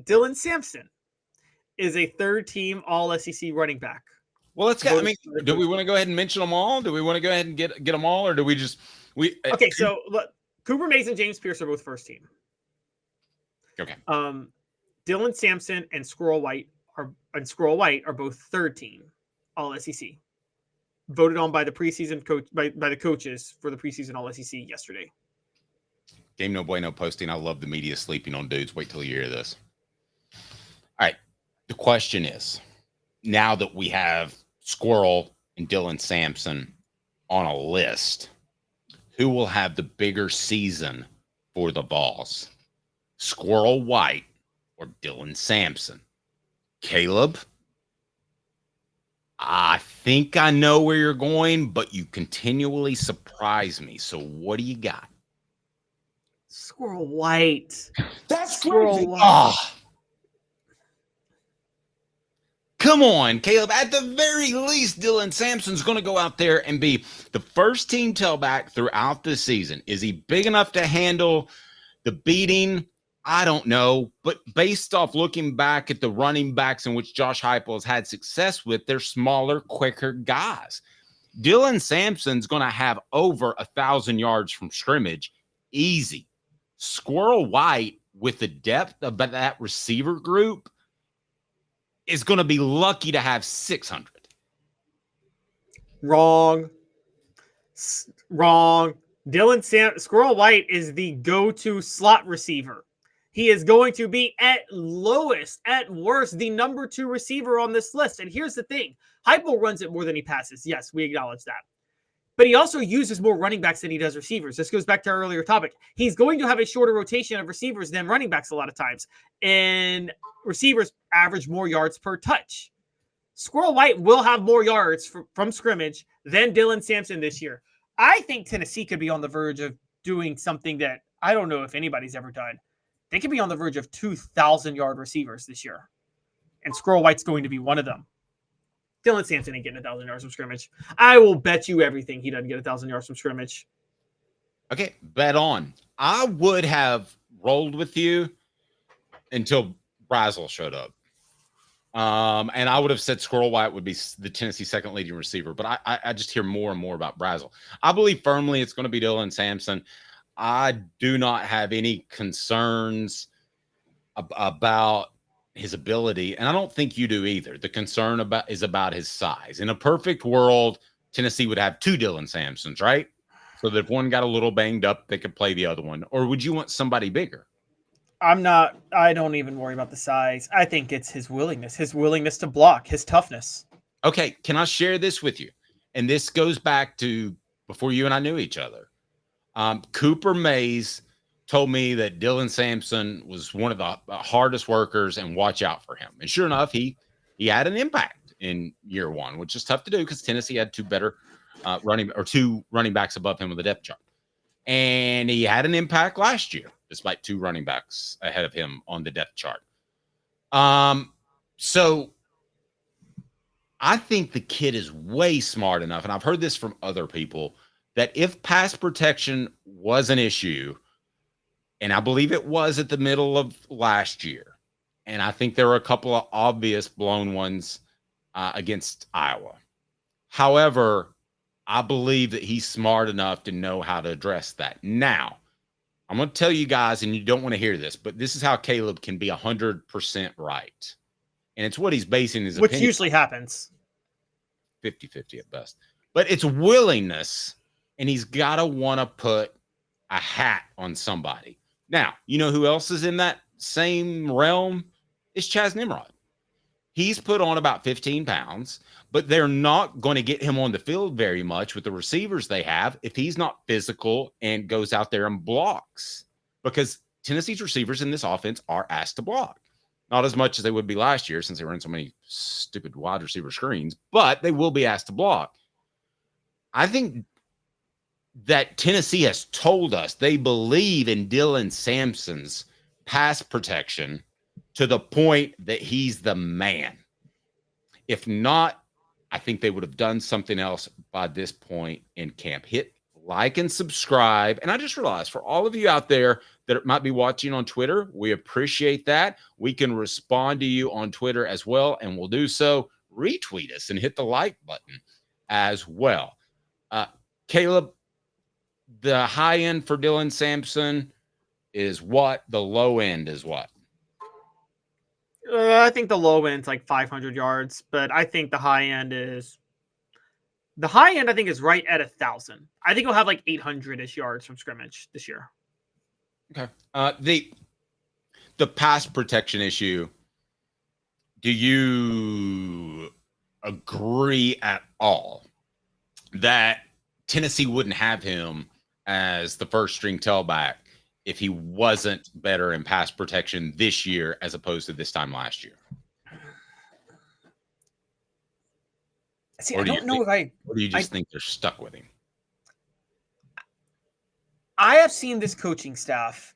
Dylan Sampson is a third-team All-SEC running back. Well, let's go. I mean, do we want to go ahead and mention them all? Do we want to go ahead and get them all, or do we just Okay, so look, Cooper Mays and James Pearce are both first team. Okay. Dylan Sampson and Squirrel White are both third team All-SEC. Voted on by the preseason coach by the coaches for the preseason All-SEC yesterday. Game No Bueno posting. I love the media sleeping on dudes. Wait till you hear this. All right. The question is, now that we have Squirrel and Dylan Sampson on a list, who will have the bigger season for the Vols? Squirrel White or Dylan Sampson? Caleb, I think I know where you're going, but you continually surprise me. So what do you got? Squirrel White. That's Squirrel crazy. White. Oh. Come on, Caleb. At the very least, Dylan Sampson's going to go out there and be the first team tailback throughout the season. Is he big enough to handle the beating? I don't know. But based off looking back at the running backs in which Josh Heupel has had success with, they're smaller, quicker guys. Dylan Sampson's going to have over 1,000 yards from scrimmage. Easy. Squirrel White, with the depth of that receiver group, is going to be lucky to have 600. Wrong. Squirrel White is the go-to slot receiver. He is going to be at worst, the number 2 receiver on this list. And here's the thing. Heupel runs it more than he passes. Yes, we acknowledge that. But he also uses more running backs than he does receivers. This goes back to our earlier topic. He's going to have a shorter rotation of receivers than running backs a lot of times. And receivers average more yards per touch. Squirrel White will have more yards from scrimmage than Dylan Sampson this year. I think Tennessee could be on the verge of doing something that I don't know if anybody's ever done. They could be on the verge of 2,000-yard receivers this year. And Squirrel White's going to be one of them. Dylan Sampson ain't getting 1,000 yards from scrimmage. I will bet you everything he doesn't get 1,000 yards from scrimmage. Okay, bet on. I would have rolled with you until Brazel showed up. And I would have said Squirrel White would be the Tennessee second leading receiver, but I just hear more and more about Brazel. I believe firmly it's going to be Dylan Sampson. I do not have any concerns about his ability, and I don't think you do either. The concern is about his size. In a perfect world, Tennessee would have 2 Dylan Sampsons, right? So that if one got a little banged up, they could play the other one. Or would you want somebody bigger? I don't even worry about the size. I think it's his willingness to block, his toughness. Okay, can I share this with you? And this goes back to before you and I knew each other. Cooper Mays told me that Dylan Sampson was one of the hardest workers and watch out for him. And sure enough, he had an impact in year one, which is tough to do because Tennessee had 2 running backs above him with the depth chart. And he had an impact last year, despite 2 running backs ahead of him on the depth chart. So I think the kid is way smart enough, and I've heard this from other people, that if pass protection was an issue, and I believe it was at the middle of last year, and I think there were a couple of obvious blown ones against Iowa. However, I believe that he's smart enough to know how to address that. Now, I'm going to tell you guys, and you don't want to hear this, but this is how Caleb can be 100% right. And it's what he's basing his opinion. Which usually happens. 50-50 at best. But it's willingness, and he's got to want to put a hat on somebody. Now, you know who else is in that same realm? It's Chaz Nimrod. He's put on about 15 pounds, but they're not going to get him on the field very much with the receivers they have if he's not physical and goes out there and blocks. Because Tennessee's receivers in this offense are asked to block. Not as much as they would be last year since they ran so many stupid wide receiver screens, but they will be asked to block. I think that Tennessee has told us they believe in Dylan Sampson's pass protection to the point that he's the man. If not, I think they would have done something else by this point in camp. Hit like and subscribe. And I just realized for all of you out there that might be watching on Twitter. We appreciate that. We can respond to you on Twitter as well, and we'll do so. Retweet us and hit the like button as well. Caleb, the high end for Dylan Sampson is what? The low end is what? I think the low end's like 500 yards, but I think the high end is I think is right at 1,000. I think he'll have like 800-ish yards from scrimmage this year. Okay. The pass protection issue. Do you agree at all that Tennessee wouldn't have him as the first string tailback if he wasn't better in pass protection this year as opposed to this time last year? See, I don't know if or do you just think they're stuck with him? I have seen this coaching staff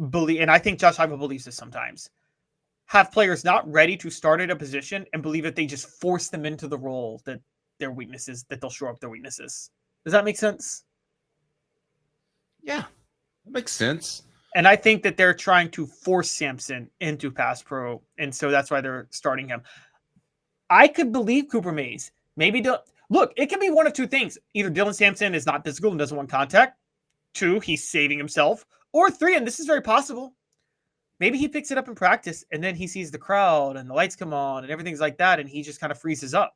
believe, and I think Josh Heupel believes this sometimes, have players not ready to start at a position and believe that they just force them into the role that their weaknesses, that they'll shore up their weaknesses. Does that make sense? Yeah, that makes sense. And I think that they're trying to force Sampson into pass pro, and so that's why they're starting him. I could believe Cooper Mays. Maybe look, it can be one of two things. Either Dylan Sampson is not physical and doesn't want contact. 2, he's saving himself. Or 3, and this is very possible, maybe he picks it up in practice and then he sees the crowd and the lights come on and everything's like that, and he just kind of freezes up.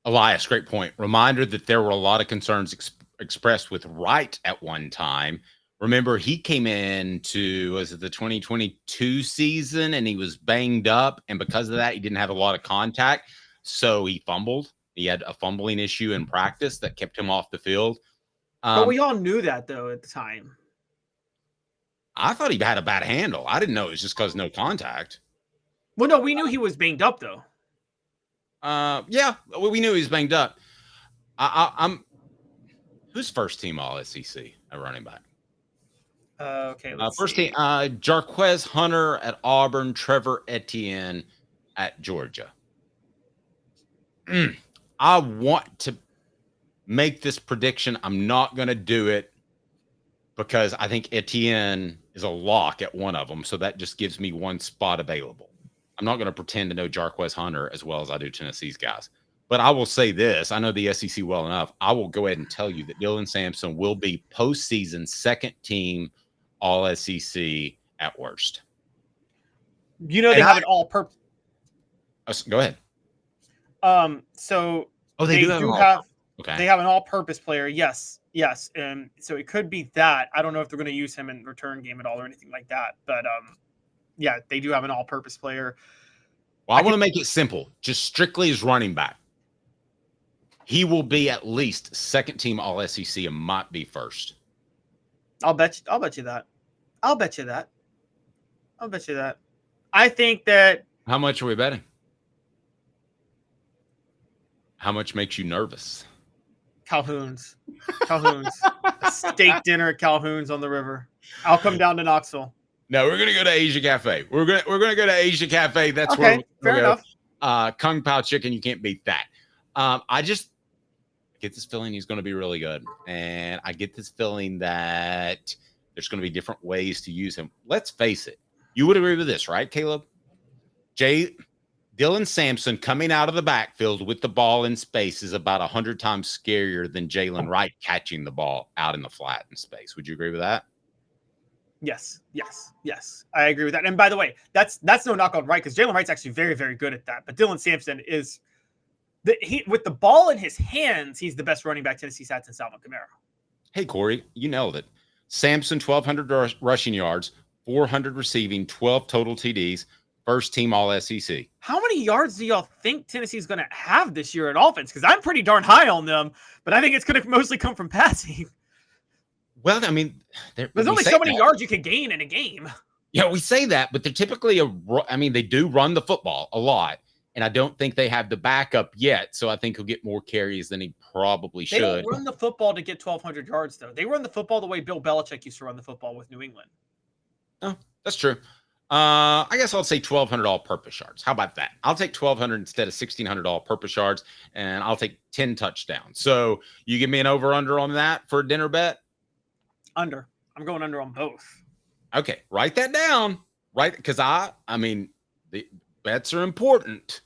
Elias, great point. Reminder that there were a lot of concerns expressed with Wright at one time. Remember, he came into, was it the 2022 season, and he was banged up, and because of that, he didn't have a lot of contact, so he fumbled. He had a fumbling issue in practice that kept him off the field. But we all knew that, though, at the time. I thought he had a bad handle. I didn't know it was just because no contact. Well, no, we knew he was banged up, though. Yeah, we knew he was banged up. I'm who's first team All SEC at running back? Okay, first team, Jarquez Hunter at Auburn, Trevor Etienne at Georgia. I want to make this prediction. I'm not going to do it because I think Etienne is a lock at one of them, so that just gives me one spot available. I'm not going to pretend to know Jarquez Hunter as well as I do Tennessee's guys. But I will say this. I know the SEC well enough. I will go ahead and tell you that Dylan Sampson will be postseason second team All SEC at worst. You know, they have an all-purpose. Go ahead. So they do have okay. They have an all-purpose player. Yes. And so it could be that. I don't know if they're going to use him in return game at all or anything like that. But yeah, they do have an all-purpose player. Well, I want to make it simple. Just strictly as running back. He will be at least second team All SEC and might be first. I'll bet you that. I think that. How much are we betting? How much makes you nervous? Calhoun's. A steak dinner at Calhoun's on the river. I'll come down to Knoxville. No, we're gonna go to Asia Cafe. We're gonna go to Asia Cafe. That's okay, where fair enough. Kung Pao chicken, you can't beat that. I just get this feeling he's going to be really good, and I get this feeling that there's going to be different ways to use him. Let's face it. You would agree with this, right, Caleb? Dylan Sampson coming out of the backfield with the ball in space is about 100 times scarier than Jalen Wright catching the ball out in the flat in space. Would you agree with that? Yes. I agree with that. And by the way, that's no knock on Wright, because Jalen Wright's actually very, very good at that. But Dylan Sampson is with the ball in his hands, he's the best running back Tennessee's had since Alvin Kamara. Hey, Corey, you nailed it. Sampson, 1,200 rushing yards, 400 receiving, 12 total TDs, first team All SEC. How many yards do y'all think Tennessee's going to have this year in offense? Because I'm pretty darn high on them, but I think it's going to mostly come from passing. Well, I mean, there's only so many yards you can gain in a game. Yeah, we say that, but they're typically they do run the football a lot, and I don't think they have the backup yet. So I think he'll get more carries than he probably should. They don't run the football to get 1,200 yards, though. They run the football the way Bill Belichick used to run the football with New England. Oh, that's true. I guess I'll say 1,200 all-purpose yards. How about that? I'll take 1,200 instead of 1,600 all-purpose yards, and I'll take 10 touchdowns. So you give me an over-under on that for a dinner bet? Under. I'm going under on both. Okay, write that down. Right, because I mean, the bets are important.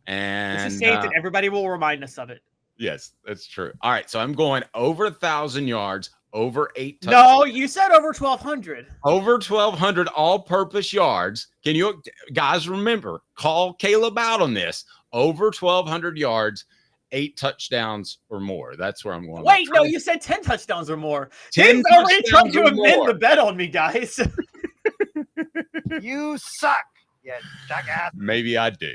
And This is safe, and everybody will remind us of it. Yes, that's true. All right, so I'm going over 1,000 yards, over 8 touchdowns. No, you said over 1,200. Over 1,200 all-purpose yards. Can you guys remember? Call Caleb out on this. Over 1,200 yards, 8 touchdowns or more. That's where I'm going. Wait, no, you said 10 touchdowns or more. 10 Dave's already trying to amend more. the bet on me, guys. You suck, you jackass. Maybe I do.